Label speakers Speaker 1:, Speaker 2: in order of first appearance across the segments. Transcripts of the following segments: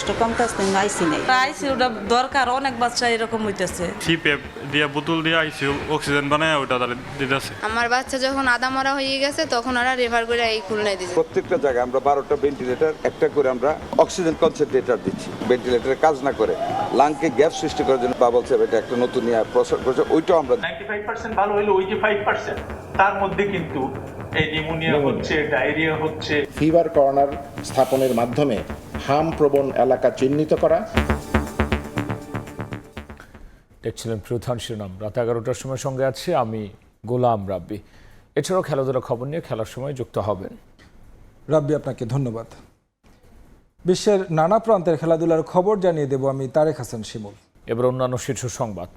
Speaker 1: কষ্ট কম কাজ আইসি নেই।
Speaker 2: আইসিইউটা দরকার, অনেক বাচ্চা এরকম হইতেছে।
Speaker 3: সিপে দিয়ে বোতল দিয়ে আইসিইউ অক্সিজেন বানায় ওটা তারা দিতেছে।
Speaker 4: আমার বাচ্চা যখন আদা মরা হয়ে গেছে তখন ওরা রেফার করে এই খুলনায় দিয়েছে।
Speaker 5: প্রত্যেকটা জায়গায় আমরা 12টা ভেন্টিলেটর, একটা করে আমরা অক্সিজেন কনসেন্ট্রেটর দিচ্ছি। ভেন্টিলেটরের কাজ না করে লাংকে গ্যাপ সৃষ্টি করার জন্য বাবল স্যার এটা একটা নতুন প্রসার করেছে, ওইটাও আমরা
Speaker 6: 95% ভালো হইলো, ওই যে 5% তার মধ্যে কিন্তু এই নিউমোনিয়া হচ্ছে, ডায়রিয়া হচ্ছে।
Speaker 7: ফিভার কর্নার স্থাপনের মাধ্যমে হাম প্রবণ এলাকা চিহ্নিত করা।
Speaker 8: দেখছিলেন প্রধান শিরোনাম। রাত 11টার সময় সঙ্গে আছি আমি গোলাম রাব্বি। এছাড়াও খেলাধুলা খবর নিয়ে খেলার সময় যুক্ত হবেন।
Speaker 9: রাব্বি, আপনাকে ধন্যবাদ। বিশ্বের নানা প্রান্তের খেলাধুলার খবর জানিয়ে দেব আমি তারেক হাসান শিমুল।
Speaker 8: এবার অন্যান্য শীর্ষ সংবাদ।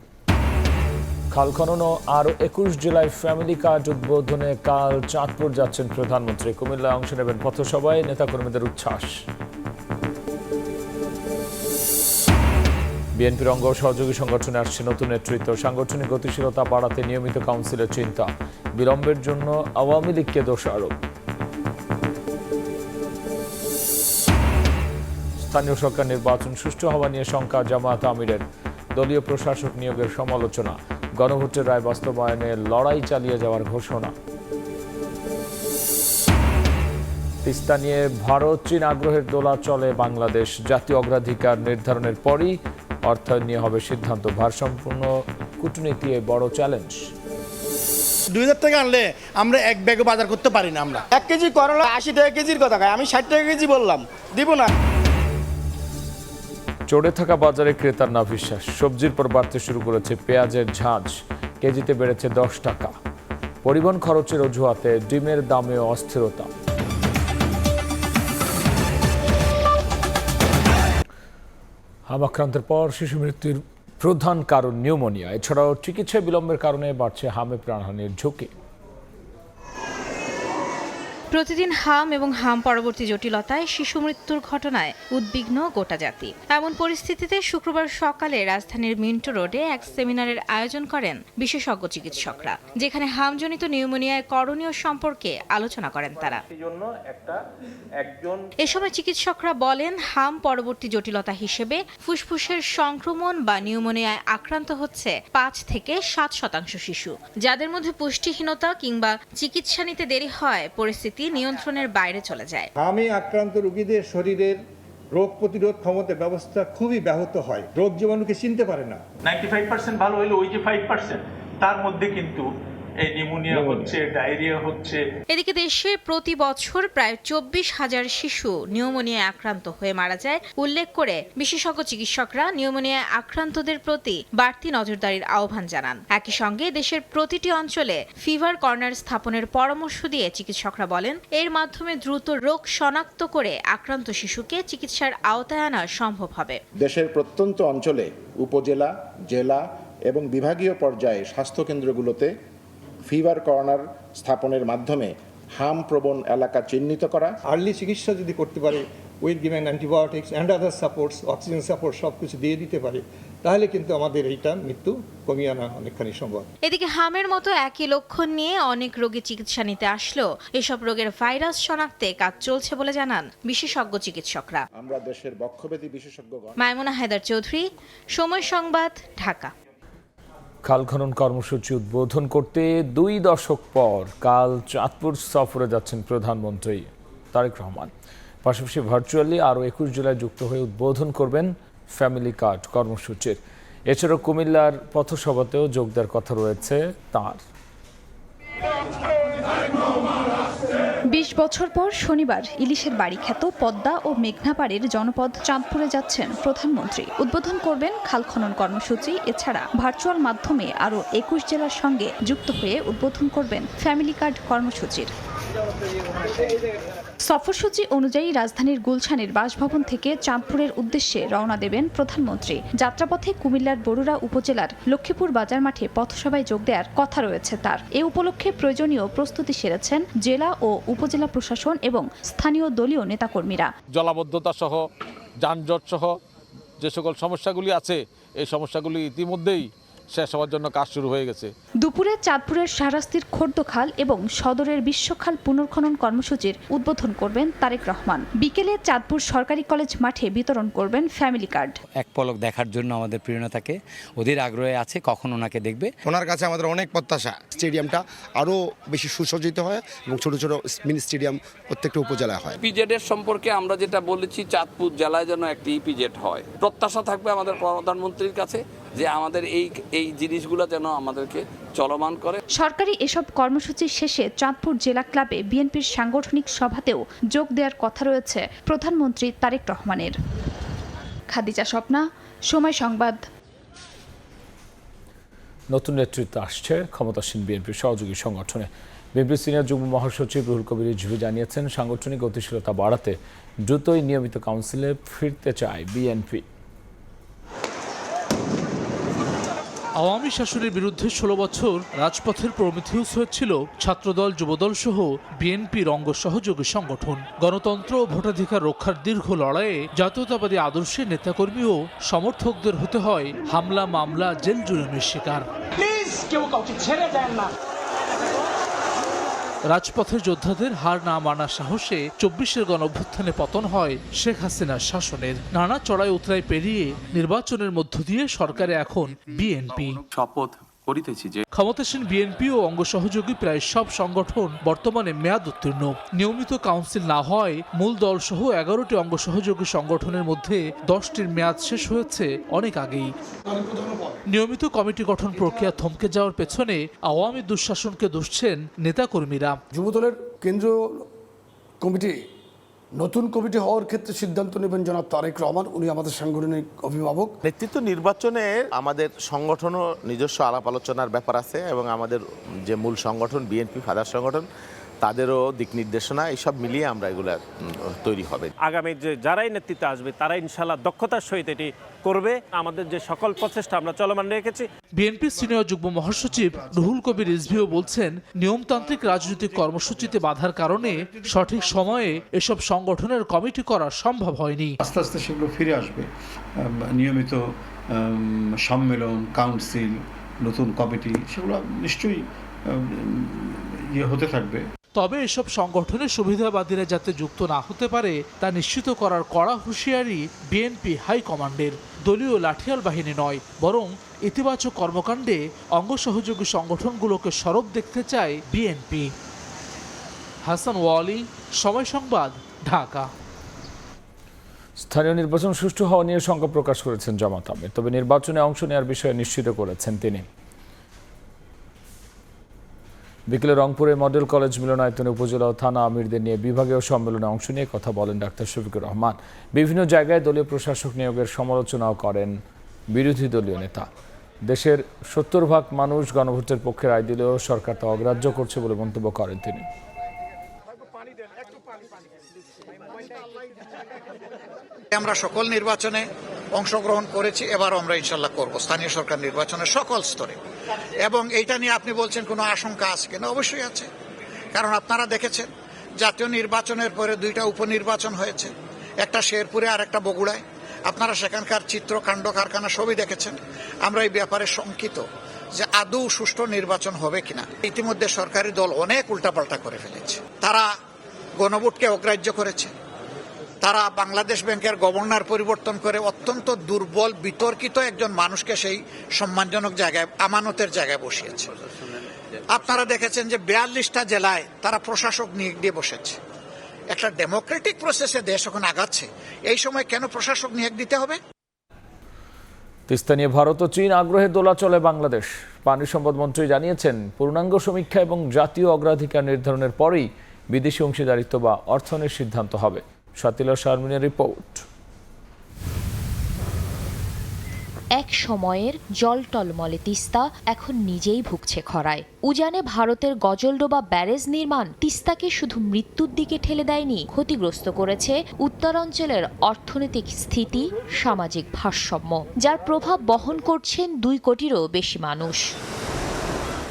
Speaker 8: খাল খনন ও আরও 21 জেলায় ফ্যামিলি কার্ড উদ্বোধনে কাল চাঁদপুর যাচ্ছেন প্রধানমন্ত্রী। কুমিল্লায় অংশ নেবেন পথসভায়, নেতাকর্মীদের উচ্ছ্বাস। বিএনপির অঙ্গ সহযোগী সংগঠনে আসছে নতুন নেতৃত্ব। সাংগঠনিক গতিশীলতা বাড়াতে নিয়মিত কাউন্সিলের চিন্তা। বিলম্বের জন্য আওয়ামী লীগকে দোষারোপ। স্থানীয় সরকার নির্বাচন সুষ্ঠু হওয়া নিয়ে শঙ্কা জামায়াত আমিরের। দলীয় প্রশাসক নিয়োগের সমালোচনা। গণভোটের রায় বাস্তবায়নে লড়াই চালিয়ে যাওয়ার ঘোষণা। তিস্তা নিয়ে ভারত চীন আগ্রহের দোলা চলে বাংলাদেশ। জাতীয় অগ্রাধিকার নির্ধারণের পরই অর্থায়ন নিয়ে হবে সিদ্ধান্ত। ভারসম্পূর্ণ কূটনীতি বড় চ্যালেঞ্জ।
Speaker 10: 2000 টাকা আনলে আমরা এক ব্যাগও বাজার করতে পারি না। আমরা 1 কেজি করলা 80 টাকা কেজির কথা কয়, আমি 60 টাকা কেজি বললাম, দিব না।
Speaker 8: চড়ে থাকা বাজারে ক্রেতার না বিশ্বাস। সবজির পর বাড়তে শুরু করেছে পেঁয়াজের ঝাঁজ। কেজিতে বেড়েছে 10 টাকা। পরিবহন খরচের অজুহাতে ডিমের দামেও অস্থিরতা। হাম আক্রান্তের পর শিশু মৃত্যুর প্রধান কারণ নিউমোনিয়া। এছাড়াও চিকিৎসায় বিলম্বের কারণে বাড়ছে হামে প্রাণহানির ঝুঁকি।
Speaker 11: প্রতিদিন হাম এবং হাম পরবর্তী জটিলতায় শিশু মৃত্যুর ঘটনায় উদ্বিগ্ন গোটা জাতি। এমন পরিস্থিতিতে শুক্রবার সকালে রাজধানীর মিন্টো রোডে এক সেমিনারের আয়োজন করেন বিশেষজ্ঞ চিকিৎসকরা, যেখানে হামজনিত নিউমোনিয়ায় করণীয় সম্পর্কে আলোচনা করেন তারা। এ সময় চিকিৎসকরা বলেন, হাম পরবর্তী জটিলতা হিসেবে ফুসফুসের সংক্রমণ বা নিউমোনিয়ায় আক্রান্ত হচ্ছে 5 থেকে 7% শিশু, যাদের মধ্যে পুষ্টিহীনতা কিংবা চিকিৎসা নিতে দেরি হয় পরিস্থিতি নিয়ন্ত্রণের বাইরে চলে যায়।
Speaker 12: হামে আক্রান্ত রোগীদের শরীরের রোগ প্রতিরোধ ক্ষমতা ব্যবস্থা খুবই ব্যাহত হয়, রোগ জীবাণুকে চিনতে পারে না।
Speaker 6: 95% ভালো হইলো, ওই যে 5% তার মধ্যে কিন্তু এই নিউমোনিয়া হচ্ছে, ডায়রিয়া হচ্ছে।
Speaker 11: এদিকে দেশে প্রতি বছর প্রায় 24,000 শিশু নিউমোনিয়ায় আক্রান্ত হয়ে মারা যায় উল্লেখ করে বিশেষজ্ঞ চিকিৎসকরা নিউমোনিয়ায় আক্রান্তদের প্রতি বাড়তি নজরদারির আহ্বান জানান। একই সঙ্গে দেশের প্রতিটি অঞ্চলে ফিভার কর্নার স্থাপনের পরামর্শ দিয়ে চিকিৎসকরা বলেন, এর মাধ্যমে দ্রুত রোগ শনাক্ত করে আক্রান্ত শিশুকে চিকিৎসার আওতায় আনা সম্ভব হবে।
Speaker 7: দেশের প্রত্যন্ত অঞ্চলে উপজেলা, জেলা এবং বিভাগীয় পর্যায়ে স্বাস্থ্যকেন্দ্রগুলোতে ফিভার কর্নার স্থাপনের মাধ্যমে হাম প্রবণ এলাকা চিহ্নিত করা।
Speaker 12: আর্লি চিকিৎসা যদি করতে পারে, with given antibiotics and other supports, oxygen support সব কিছু দিয়ে দিতে পারে, তাহলে কিন্তু আমাদের এইটা মৃত্যু কমিয়ে আনা অনেকখানি সম্ভব।
Speaker 11: এদিকে হামের মতো একই লক্ষণ নিয়ে অনেক রোগী চিকিৎসা নিতে আসলেও এসব রোগের ভাইরাস শনাক্তে কাজ চলছে বলে জানান বিশেষজ্ঞ চিকিৎসকরা।
Speaker 7: আমরা দেশের বক্ষব্যাধি বিশেষজ্ঞগণ।
Speaker 11: মাইমুনা হায়দার চৌধুরী, সময় সংবাদ, ঢাকা।
Speaker 8: খাল খনন কর্মসূচি উদ্বোধন করতে 2 দশক পর কাল চাঁদপুর সফরে যাচ্ছেন প্রধানমন্ত্রী তারেক রহমান। পাশাপাশি ভার্চুয়ালি আরও 21 জেলায় যুক্ত হয়ে উদ্বোধন করবেন ফ্যামিলি কার্ড কর্মসূচির। এছাড়াও কুমিল্লার পথসভাতেও যোগ দেওয়ার কথা রয়েছে তাঁর।
Speaker 13: 20 বছর পর শনিবার ইলিশের বাড়ি খ্যাত পদ্মা ও মেঘনাপাড়ের জনপদ চাঁদপুরে যাচ্ছেন প্রধানমন্ত্রী। উদ্বোধন করবেন খাল খনন কর্মসূচি। এছাড়া ভার্চুয়াল মাধ্যমে আরও 21 জেলার সঙ্গে যুক্ত হয়ে উদ্বোধন করবেন ফ্যামিলি কার্ড কর্মসূচির। সফরসূচি অনুযায়ী রাজধানীর গুলশানের বাসভবন থেকে চাঁদপুরের উদ্দেশ্যে রওনা দেবেন প্রধানমন্ত্রী। যাত্রাপথে কুমিল্লার বরুড়া উপজেলার লক্ষ্মীপুর বাজার মাঠে পথসভায় যোগ দেওয়ার কথা রয়েছে তার। এ উপলক্ষে প্রয়োজনীয় প্রস্তুতি সেরেছেন জেলা ও উপজেলা প্রশাসন এবং স্থানীয় দলীয় নেতাকর্মীরা।
Speaker 14: জলাবদ্ধতা সহ যানজট সহ যে সকল সমস্যাগুলি আছে, এই সমস্যাগুলি ইতিমধ্যেই
Speaker 1: শেষ হওয়ার জন্য কাজ শুরু হয়ে গেছে।
Speaker 13: দুপুরে চাঁদপুরের শাহরাস্তির খোর্দখাল এবং সদরের বিশ্বখাল পুনর্খনন কর্মসূচির উদ্বোধন করবেন তারেক রহমান। বিকেলে চাঁদপুর সরকারি কলেজ মাঠে বিতরণ করবেন ফ্যামিলি কার্ড।
Speaker 14: এক পলক দেখার জন্য আমাদের প্রিয়তাকে ওদের আগ্রহে আছে, কখন ওনাকে দেখবে।
Speaker 10: ওনার কাছে আমাদের অনেক প্রত্যাশা স্টেডিয়ামটা আরও বেশি সুসজ্জিত হয় এবং ছোট ছোট মিনি স্টেডিয়াম প্রত্যেকটা উপজেলায় হয়।
Speaker 15: ইপিজেডের সম্পর্কে আমরা যেটা বলেছি, চাঁদপুর জেলায় যেন একটি ইপিজেড হয়। প্রত্যাশা থাকবে আমাদের প্রধানমন্ত্রীর কাছে যে আমাদের এই জিনিসগুলো যেন আমাদেরকে চলমান করে।
Speaker 13: সরকারি এসব কর্মসূচি শেষে চাঁদপুর জেলা ক্লাবে বিএনপির সাংগঠনিক সভাতেও যোগ দেওয়ার কথা রয়েছে প্রধানমন্ত্রী তারেক রহমানের। খাদিজা স্বপ্না, সময় সংবাদ।
Speaker 8: নতুন নেতৃত্ব আসছে ক্ষমতাসীন বিএনপির সহযোগী সংগঠনে। বিএনপির সিনিয়র যুগ্ম মহাসচিব রুহুল কবির রিজভী জানিয়েছেন, সাংগঠনিক গতিশীলতা বাড়াতে দ্রুতই নিয়মিত কাউন্সিলে ফিরতে চায় বিএনপি।
Speaker 16: আওয়ামী শাসনের বিরুদ্ধে 16 বছর রাজপথের প্রমিথিউস হয়েছিল ছাত্রদল, যুবদল সহ বিএনপির অঙ্গ সহযোগী সংগঠন। গণতন্ত্র ও ভোটাধিকার রক্ষার দীর্ঘ লড়াইয়ে জাতীয়তাবাদী আদর্শের নেতাকর্মী ও সমর্থকদের হতে হয় হামলা, মামলা, জেল জুলুমের শিকার। রাজপথের যোদ্ধাদের হার না মানার সাহসে 24-এর গণঅভ্যুত্থানে পতন হয় শেখ হাসিনার শাসনের। নানা চড়াই উতরাই পেরিয়ে নির্বাচনের মধ্য দিয়ে সরকারে এখন বিএনপি।
Speaker 17: শপথ করিতেছি যে
Speaker 16: ক্ষমতাসীন বিএনপি ও অঙ্গ সহযোগী প্রায় সব সংগঠন বর্তমানে মেয়াদ উত্তীর্ণ। নিয়মিত কাউন্সিল না হয় মূল দল সহ 11টি অঙ্গ সহযোগী সংগঠনের মধ্যে 10টির মেয়াদ শেষ হয়েছে অনেক আগেই। নিয়মিত কমিটি গঠন প্রক্রিয়া থমকে যাওয়ার পেছনে আওয়ামী দুঃশাসনকে দুষছেন নেতাকর্মীরা।
Speaker 18: যুবদলের কেন্দ্রীয় কমিটি নতুন কমিটি হওয়ার ক্ষেত্রে সিদ্ধান্ত নেবেন জনাব তারেক রহমান, উনি আমাদের সাংগঠনিক অভিভাবক।
Speaker 19: নেতৃত্ব নির্বাচনে আমাদের সংগঠনও নিজস্ব আলাপ আলোচনার ব্যাপার আছে এবং আমাদের যে মূল সংগঠন বিএনপি ফাদার সংগঠন তাদেরও দিক নির্দেশনা এইসব মিলিয়ে আমরা এগুলো তৈরি হবে।
Speaker 20: আগামী যে যারাই নেতৃত্বে আসবে তারা ইনশাআল্লাহ দক্ষতার সহিত এটি করবে। আমাদের যে সকল প্রচেষ্টা আমরা চলমান রেখেছি।
Speaker 16: বিএনপির সিনিয়র যুগ্ম মহাসচিব রুহুল কবির রিজভীও বলছেন, নিয়মতান্ত্রিক রাজনৈতিক কর্মসূচিতে বাধার কারণে সঠিক সময়ে এসব সংগঠনের কমিটি করা সম্ভব হয়নি।
Speaker 21: আস্তে আস্তে সেগুলো ফিরে আসবে। নিয়মিত সম্মেলন, কাউন্সিল, নতুন কমিটি, সেগুলো নিশ্চয়ই হতে থাকবে।
Speaker 16: তবে এসব সংগঠনের সুবিধাবাদীরা যাতে যুক্ত না হতে পারে তা নিশ্চিত করার কড়া হুঁশিয়ারি বিএনপি হাইকমান্ডের। দলীয় লাঠিয়াল বাহিনী নয়, বরং ইতিবাচক কর্মকাণ্ডে অঙ্গ সহযোগী সংগঠনগুলোকে সরব দেখতে চায় বিএনপি। হাসান ওয়ালি, সময় সংবাদ, ঢাকা।
Speaker 8: স্থানীয় নির্বাচন সুষ্ঠু হওয়া নিয়ে শঙ্কা প্রকাশ করেছেন জামাত আমির, তবে নির্বাচনে অংশ নেওয়ার বিষয়ে নিশ্চিত করেছেন তিনি। বিকেলে রংপুরে মডেল কলেজ মিলনায়তনে উপজেলা ও থানা আমিরদের নিয়ে বিভাগীয় সম্মেলনে অংশ নিয়ে কথা বলেন ডাক্তার শফিকুর রহমান। বিভিন্ন জায়গায় দলীয় প্রশাসক নিয়োগের সমালোচনাও করেন বিরোধী দলীয় নেতা। দেশের 70% মানুষ গণভোটের পক্ষে রায় দিলেও সরকার তা অগ্রাহ্য করছে বলে মন্তব্য করেন তিনি।
Speaker 22: আমরা সকল নির্বাচনে অংশগ্রহণ করেছি, এবার আমরা ইনশাল্লাহ করব স্থানীয় সরকার নির্বাচনের সকল স্তরে। এবং এইটা নিয়ে আপনি বলছেন কোনো আশঙ্কা আছে কিনা? অবশ্যই আছে, কারণ আপনারা দেখেছেন জাতীয় নির্বাচনের পরে 2টা উপনির্বাচন হয়েছে, একটা শেরপুরে আর একটা বগুড়ায়। আপনারা সেখানকার চিত্র, কাণ্ড, কারখানা সবই দেখেছেন। আমরা এই ব্যাপারে শঙ্কিত যে আদৌ সুষ্ঠু নির্বাচন হবে কিনা। ইতিমধ্যে সরকারি দল অনেক উল্টাপাল্টা করে ফেলেছে। তারা গণভোটকে অগ্রাহ্য করেছে, তারা বাংলাদেশ ব্যাংকের গভর্নর পরিবর্তন করে অত্যন্ত দুর্বল বিতর্কিত একজন মানুষকে সেই সম্মানজনক জায়গায়, আমানতের জায়গায় বসিয়েছে। আপনারা দেখেছেন যে 42টা জেলায় তারা প্রশাসক নিয়োগ দিয়ে বসেছে। একটা ডেমোক্রেটিক প্রসেসে দেশ এখন আগাচ্ছে, এই সময় কেন প্রশাসক নিয়োগ দিতে হবে?
Speaker 8: তিস্তা নিয়ে ভারত ও চীন আগ্রহে দোলাচলে বাংলাদেশ। পানি সম্পদ মন্ত্রী জানিয়েছেন, পূর্ণাঙ্গ সমীক্ষা এবং জাতীয় অগ্রাধিকার নির্ধারণের পরেই বিদেশি অংশীদারিত্ব বা অর্থনের সিদ্ধান্ত হবে। শাতিলা শারমিনের রিপোর্ট।
Speaker 23: এক সময়ের জল টলমলে তিস্তা এখন নিজেই ভুগছে খরায়। উজানে ভারতের গজলডোবা ব্যারেজ নির্মাণ তিস্তাকে শুধু মৃত্যুর দিকে ঠেলে দেয়নি, ক্ষতিগ্রস্ত করেছে উত্তরাঞ্চলের অর্থনৈতিক স্থিতি, সামাজিক ভারসাম্য, যার প্রভাব বহন করছেন 2 কোটিরও বেশি মানুষ।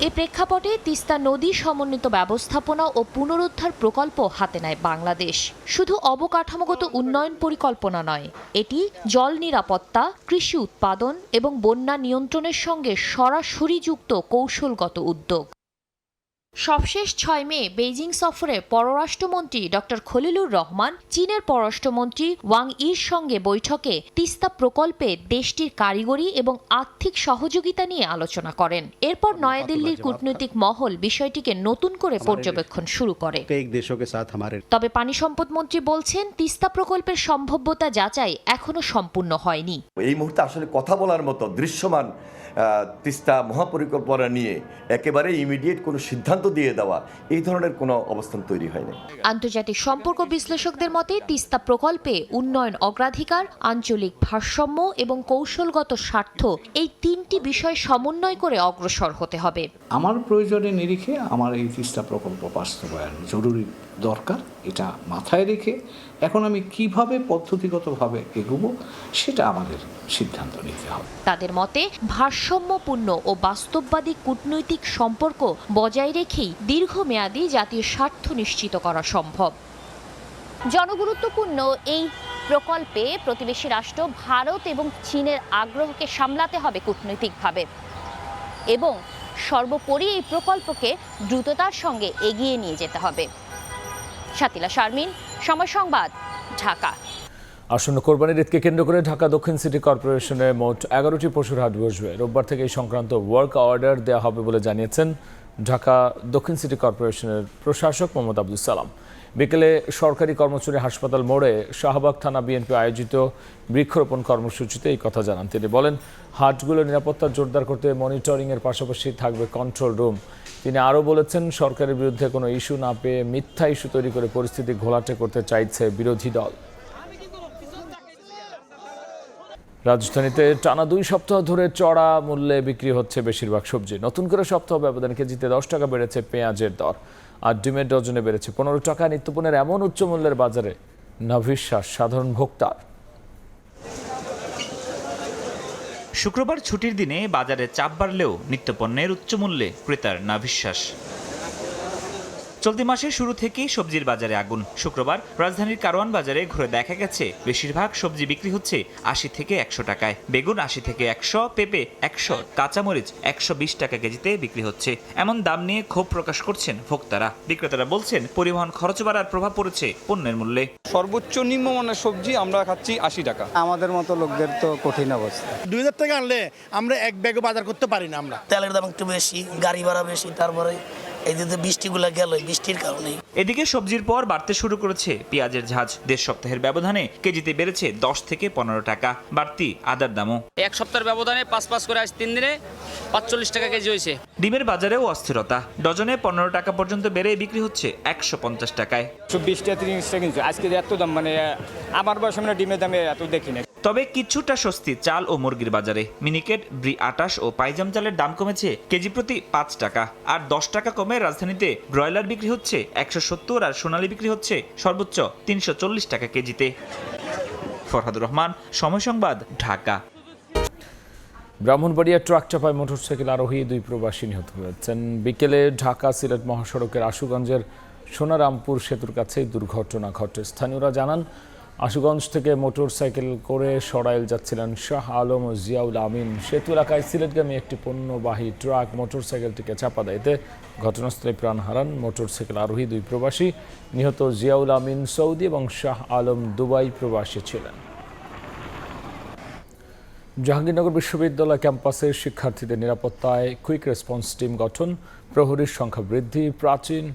Speaker 23: এ প্রেক্ষাপটে তিস্তা নদী সমন্বিত ব্যবস্থাপনা ও পুনরুদ্ধার প্রকল্প হাতে নেয় বাংলাদেশ। শুধু অবকাঠামোগত উন্নয়ন পরিকল্পনা নয়, এটি জল নিরাপত্তা, কৃষি উৎপাদন এবং বন্যা নিয়ন্ত্রণের সঙ্গে সরাসরি যুক্ত কৌশলগত উদ্যোগ। সবশেষ 6 মে বেইজিং সফরে পররাষ্ট্রমন্ত্রী ডক্টর খলিলুর রহমান চীনের পররাষ্ট্রমন্ত্রী ওয়াং ইর সঙ্গে বৈঠকে তিস্তা প্রকল্পে দেশটির কারিগরি এবং আর্থিক সহযোগিতা নিয়ে আলোচনা করেন। এরপর নয়াদিল্লির কূটনৈতিক মহল বিষয়টিকে নতুন করে পর্যবেক্ষণ শুরু করে। তবে পানি সম্পদ মন্ত্রী বলছেন, তিস্তা প্রকল্পের সম্ভাব্যতা যাচাই এখনো সম্পূর্ণ হয়নি।
Speaker 2: এই মুহূর্তে আসলে কথা বলার মতো দৃশ্যমান তিস্তা মহাপরিকল্পনা নিয়ে একেবারে ইমিডিয়েট কোনো সিদ্ধান্ত দিয়ে দেওয়া, এই ধরনের কোনো অবস্থান তৈরি হয়নি।
Speaker 23: আন্তর্জাতিক সম্পর্ক বিশ্লেষকদের মতে তিস্তা প্রকল্পে উন্নয়ন অগ্রাধিকার, আঞ্চলিক ভারসাম্য এবং কৌশলগত স্বার্থ, এই 3টি বিষয় সমন্বয় করে অগ্রসর হতে হবে।
Speaker 3: আমার প্রয়োজনের নিরিখে আমার এই তিস্তা প্রকল্প বাস্তবায়ন জরুরি দরকার, এটা মাথায় রেখে এখন আমি কিভাবে পদ্ধতিগতভাবে এগোবো সেটা আমাদের সিদ্ধান্ত নিতে হবে।
Speaker 23: তাদের মতে ভারসাম্যপূর্ণ ও বাস্তববাদী কূটনৈতিক সম্পর্ক বজায় রেখেই দীর্ঘমেয়াদী জাতীয় স্বার্থ নিশ্চিত করা সম্ভব। জনগুরুত্বপূর্ণ এই প্রকল্পে প্রতিবেশী রাষ্ট্র ভারত এবং চীনের আগ্রহকে সামলাতে হবে কূটনৈতিকভাবে এবং সর্বোপরি এই প্রকল্পকে দ্রুততার সঙ্গে এগিয়ে নিয়ে যেতে হবে। শাতিলা শারমিন, সময় সংবাদ, ঢাকা।
Speaker 8: আসন্ন কোরবানির ঈদকে কেন্দ্র করে ঢাকা দক্ষিণ সিটি কর্পোরেশনে মোট 11টি পশুর হাট বসবে। রোববার থেকে এই সংক্রান্ত ওয়ার্ক অর্ডার দেওয়া হবে বলে জানিয়েছেন ঢাকা দক্ষিণ সিটি কর্পোরেশনের প্রশাসক মোহাম্মদ আব্দুল সালাম। বিকেলে সরকারি কর্মচারী হাসপাতাল মোড়ে শাহবাগ থানা বিএনপি আয়োজিত বৃক্ষরোপণ কর্মসূচিতে এই কথা জানান তিনি। বলেন, হাটগুলোর নিরাপত্তা জোরদার করতে মনিটরিংয়ের পাশাপাশি থাকবে কন্ট্রোল রুম। তিনি আরও বলেছেন, সরকারের বিরুদ্ধে কোনো ইস্যু না পেয়ে মিথ্যা ইস্যু তৈরি করে পরিস্থিতি ঘোলাটে করতে চাইছে বিরোধী দল। রাজধানীতে টানা 2 সপ্তাহ ধরে চড়া মূল্যে বিক্রি হচ্ছে বেশিরভাগ সবজি। নতুন করে সপ্তাহ ব্যবধানে কেজিতে 10 টাকা বেড়েছে পেঁয়াজের দর, আর ডিমের ডজনে বেড়েছে 15 টাকা। নিত্যপণ্যের এমন উচ্চ মূল্যের বাজারে নাভিশ্বাস সাধারণ ভোক্তার।
Speaker 4: শুক্রবার ছুটির দিনে বাজারে চাপ বাড়লেও নিত্যপণ্যের উচ্চ মূল্যে ক্রেতার নাভিশ্বাস। চলতি মাসের শুরু থেকেই সবজির বাজারে আগুন। শুক্রবার রাজধানীর কারওয়ান বাজারে ঘুরে দেখা গেছে বেশিরভাগ সবজি বিক্রি হচ্ছে 80 থেকে 100 টাকায়। বেগুন 80 থেকে 100, পেঁপে 100, কাঁচামরিচ 120 টাকা কেজিতে বিক্রি হচ্ছে। এমন দাম নিয়ে ক্ষোভ প্রকাশ করছেন ভোক্তারা। বিক্রেতারা বলছেন, পরিবহন খরচ বাড়ার প্রভাব পড়েছে পণ্যের মূল্যে।
Speaker 24: সর্বোচ্চ নিম্নমানের সবজি আমরা খাচ্ছি 80 টাকা।
Speaker 10: আমাদের মতো লোকদের তো কঠিন অবস্থা। 2000 টাকা আনলে আমরা এক ব্যাগও বাজার করতে পারি না। আমরা
Speaker 25: তেলের দাম একটু বেশি, গাড়ি ভাড়া বেশি, তারপরে এই যে বৃষ্টিগুলো গেল, বৃষ্টির কারণে।
Speaker 4: এদিকে সবজির পর বাড়তে শুরু করেছে পেঁয়াজের ঝাঁজ। 1.5 সপ্তাহের ব্যবধানে কেজিতে বেড়েছে 10 থেকে 15 টাকা। বাড়তি আদার দামও।
Speaker 26: 1 সপ্তাহের ব্যবধানে 5 করে আজ 3 দিনে 45 টাকা কেজি হয়েছে।
Speaker 4: ডিমের বাজারেও অস্থিরতা। ডজনে 15 টাকা পর্যন্ত বেড়ে বিক্রি হচ্ছে 150 টাকায়।
Speaker 24: 20 টাকা 30 টাকা কিনছে আজকে এত দাম, মানে আমার বয়সে আমরা ডিমের দামে এত দেখি না।
Speaker 4: তবে কিছুটা স্বস্তি চাল ও মুরগির বাজারে। মিনিকেট, ব্রি 28 ও পাইজাম চালের দাম কমেছে কেজি প্রতি 5 টাকা। আর 10 টাকা কমে রাজধানীতে ব্রয়লার বিক্রি হচ্ছে 170 আর সোনালী বিক্রি হচ্ছে সর্বোচ্চ 340 টাকা কেজিতে। ফরহাদুর রহমান, সময় সংবাদ, ঢাকা।
Speaker 8: ব্রাহ্মণবাড়িয়া ট্রাক চাপায় মোটরসাইকেল আরোহী 2 প্রবাসী নিহত হয়েছেন। বিকেলে ঢাকা সিলেট মহাসড়কের আশুগঞ্জের সোনারামপুর সেতুর কাছে দুর্ঘটনা ঘটে। স্থানীয়রা জানান, আশুগঞ্জ থেকে মোটরসাইকেল করে সরাইল যাচ্ছিলেন শাহ আলম ও জিয়াউল আমিন। সেতু এলাকায় সিলেটগামী একটি পণ্যবাহী ট্রাক মোটরসাইকেলটিকে চাপা দেয়। এতে ঘটনাস্থলে প্রাণ হারান মোটরসাইকেল আরোহী 2 প্রবাসী। নিহত জিয়াউল আমিন সৌদি এবং শাহ আলম দুবাই প্রবাসী ছিলেন। জাহাঙ্গীরনগর বিশ্ববিদ্যালয় ক্যাম্পাসের শিক্ষার্থীদের নিরাপত্তায় কুইক রেসপন্স টিম গঠন, প্রহরীর সংখ্যা বৃদ্ধি, প্রাচীন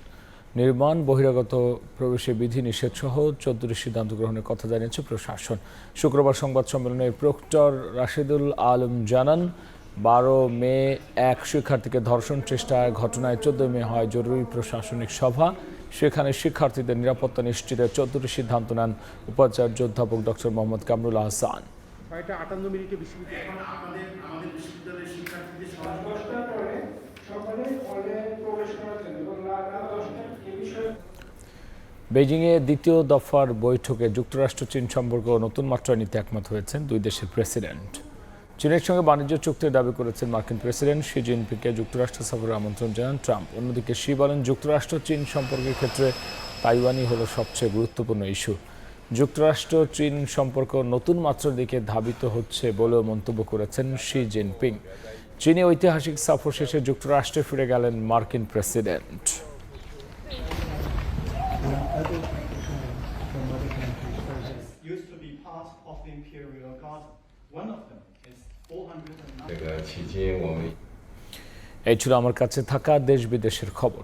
Speaker 8: নির্মাণ বহিরাগত প্রবেশে বিধি নিষেধ সহ 14টি সিদ্ধান্ত গ্রহণের কথা জানিয়েছে প্রশাসন। শুক্রবার সংবাদ সম্মেলনে প্রক্টর রাশেদুল আলম জানান, 12 মে এক শিক্ষার্থীকে ধর্ষণ চেষ্টার ঘটনায় 14 মে হয় জরুরি প্রশাসনিক সভা। সেখানে শিক্ষার্থীদের নিরাপত্তা নিশ্চিতে 14টি সিদ্ধান্ত নেন উপাচার্য অধ্যাপক ডক্টর মোহাম্মদ কামরুল আহসান। বেইজিংয়ে দ্বিতীয় দফার বৈঠকে যুক্তরাষ্ট্র চীন সম্পর্ক নতুন মাত্রায় নিতে একমত হয়েছেন 2 দেশের প্রেসিডেন্ট। চীনের সঙ্গে বাণিজ্য চুক্তির দাবি করেছেন মার্কিন প্রেসিডেন্ট শি জিনপিংকে যুক্তরাষ্ট্র সফরের আমন্ত্রণ জানান ট্রাম্প। অন্যদিকে শি বলেন, যুক্তরাষ্ট্র চীন সম্পর্কের ক্ষেত্রে তাইওয়ানই হলো সবচেয়ে গুরুত্বপূর্ণ ইস্যু। যুক্তরাষ্ট্র চীন সম্পর্ক নতুন মাত্রার দিকে ধাবিত হচ্ছে বলেও মন্তব্য করেছেন শি জিনপিং। চীনে ঐতিহাসিক সফর শেষে যুক্তরাষ্ট্রে ফিরে গেলেন মার্কিন প্রেসিডেন্ট। এই ছিল আমার কাছে থাকা দেশ বিদেশের খবর।